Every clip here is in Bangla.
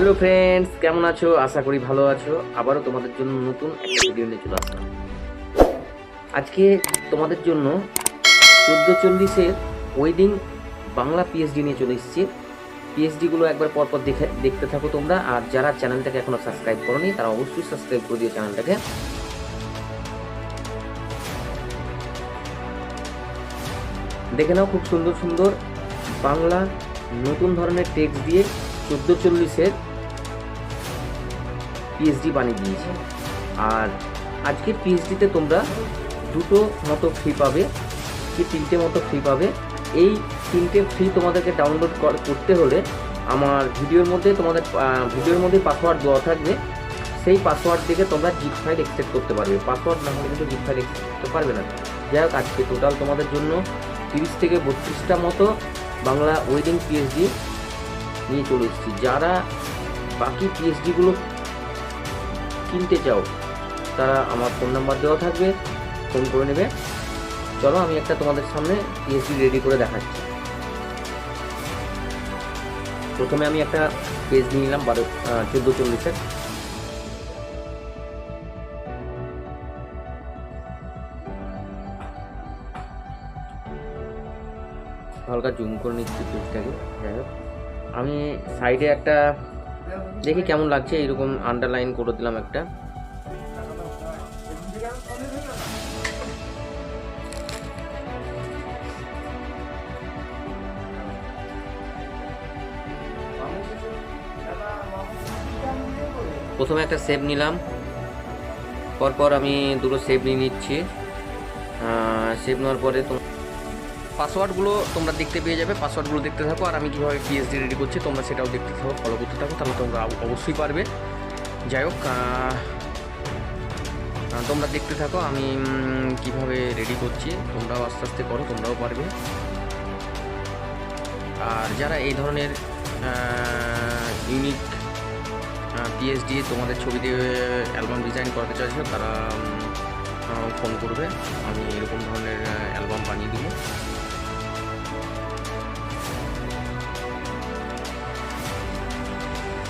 হ্যালো ফ্রেন্ডস, কেমন আছো? আশা করি ভালো আছো। আবারও তোমাদের জন্য নতুন একটা ভিডিও নিয়ে চলে আসলাম। আজকে তোমাদের জন্য 1440-এর ওয়েডিং বাংলা পিএইচডি নিয়ে চলে এসেছি। পিএইচডিগুলো একবার পরপর দেখতে থাকো তোমরা। আর যারা চ্যানেলটাকে এখনো সাবস্ক্রাইব করোনি তারা অবশ্যই সাবস্ক্রাইব করে দিও চ্যানেলটাকে। দেখে নাও, খুব সুন্দর সুন্দর বাংলা নতুন ধরনের টেক্সট দিয়ে 1440-এর পিএইচডি বানিয়ে দিয়েছি। আর আজকের পিএইচডিতে তোমরা দুটো মতো ফ্রি পাবে, কি তিনটে মতো ফ্রি পাবে। এই তিনটে ফ্রি তোমাদেরকে ডাউনলোড করতে হলে আমার ভিডিওর মধ্যে পাসওয়ার্ড দেওয়া থাকবে। সেই পাসওয়ার্ড থেকে তোমরা জিপ ফাইল এক্সট্রাক্ট করতে পারবে। পাসওয়ার্ড না হলে কিন্তু জিপ ফাইল এক্সট্রাক্ট করতে পারবে না। যাই হোক, আজকে টোটাল তোমাদের জন্য 30 থেকে 32টা মতো বাংলা ওয়েডিং পিএইচডি নিয়ে চলে এসেছি। যারা বাকি পিএইচডিগুলো কিনতে চাও তারা আমার ফোন নাম্বার দেওয়া থাকবে, ফোন করে নেবে। চলো আমি একটা তোমাদের সামনে পিএইচডি রেডি করে দেখাচ্ছি। প্রথমে আমি একটা পেজ নিয়ে নিলাম 1440-এর। হালকা জুম করে নিচ্ছি পেজটাকে। যাই হোক, আমি সাইডে একটা দেখি কেমন লাগছে, এইরকম আন্ডারলাইন করে দিলাম একটা। প্রথমে একটা শেপ নিলাম, পরপর আমি দুটো শেপ নিয়ে নিচ্ছি। শেপ নেওয়ার পরে পাসওয়ার্ডগুলো তোমরা দেখতে পেয়ে যাবে। পাসওয়ার্ডগুলো দেখতে থাকো, আর আমি কীভাবে পিএইচডি রেডি করছি তোমরা সেটাও দেখতে থাকো, ফলো করতে থাকো, তাহলে তোমরা অবশ্যই পারবে। যাই হোক, তোমরা দেখতে থাকো আমি কিভাবে রেডি করছি। তোমরাও আস্তে আস্তে করো, তোমরাও পারবে। আর যারা এই ধরনের ইউনিক পিএইচডি তোমাদের ছবি দিয়ে অ্যালবাম ডিজাইন করতে চাইছো তারা ফোন করবে, আমি এরকম ধরনের অ্যালবাম বানিয়ে দিব।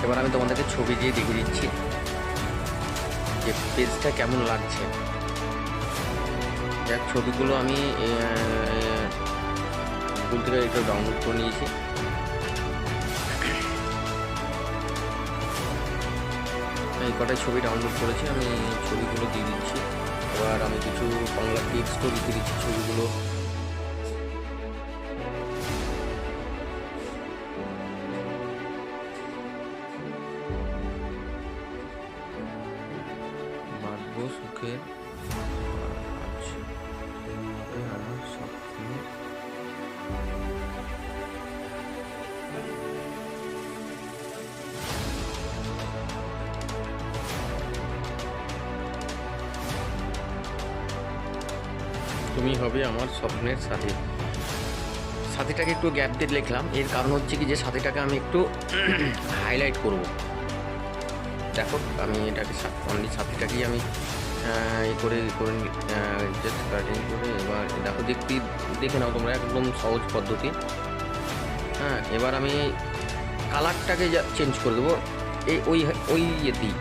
এবার আমি তোমাদেরকে ছবি দিয়ে দেখিয়ে দিচ্ছি যে পেজটা কেমন লাগছে। যাক, ছবিগুলো আমি গুগল থেকে একটু ডাউনলোড করে নিয়েছি। এই কটাই ছবি ডাউনলোড করেছি, আমি ছবিগুলো দিয়ে দিচ্ছি। এবার আমি কিছু বাংলা টেক্সটও লিখে দিচ্ছি ছবিগুলো। বাঁধবো সুখের আমার স্বপ্ন, তুমি হবে আমার স্বপ্নের সাথী। সাথীটাকে একটু গ্যাপ দিয়ে লিখলাম, এর কারণ হচ্ছে কি যে সাথীটাকে আমি একটু হাইলাইট করব। দেখো, আমি এটাকে অনলি সাথীটাকেই আমি করে জাস্ট কাটিং করে। এবার দেখো, দেখে নাও তোমরা, একদম সহজ পদ্ধতি। হ্যাঁ, এবার আমি কালারটাকে চেঞ্জ করে দেবো ওই ইয়েতেই।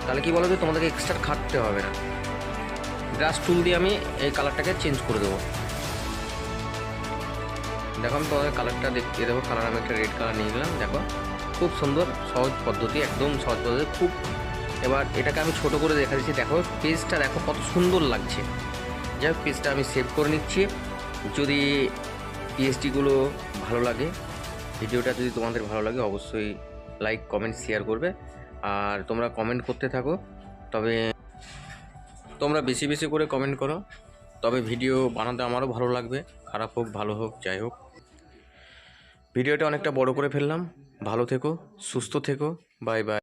তাহলে কী বলো তো, তোমাদেরকে এক্সট্রা খাটতে হবে না। ব্রাশ টুল দিয়ে আমি এই কালারটাকে চেঞ্জ করে দেবো। দেখো, আমি তোমাদের কালারটা দেখিয়ে দেবো। কালার আমি একটা রেড কালার নিয়ে নিলাম। দেখো, খুব সুন্দর সহজ পদ্ধতি, একদম সহজ পদ্ধতি খুব। এবার এটাকে আমি ছোট করে দেখা দিচ্ছি। দেখো পেজটা, দেখো কত সুন্দর লাগছে। যাই হোক, পেজটা আমি সেভ করে নিচ্ছি। যদি পিএইচডিগুলো ভালো লাগে, ভিডিওটা যদি তোমাদের ভালো লাগে, অবশ্যই লাইক, কমেন্ট, শেয়ার করবে। আর তোমরা কমেন্ট করতে থাকো, তবে তোমরা বেশি বেশি করে কমেন্ট করো, তবে ভিডিও বানাতে আমারও ভালো লাগবে। খারাপ হোক ভালো হোক, যাই হোক। ভিডিওটা অনেকটা বড় করে ফেললাম। ভালো থেকো, সুস্থ থেকো, বাই বাই।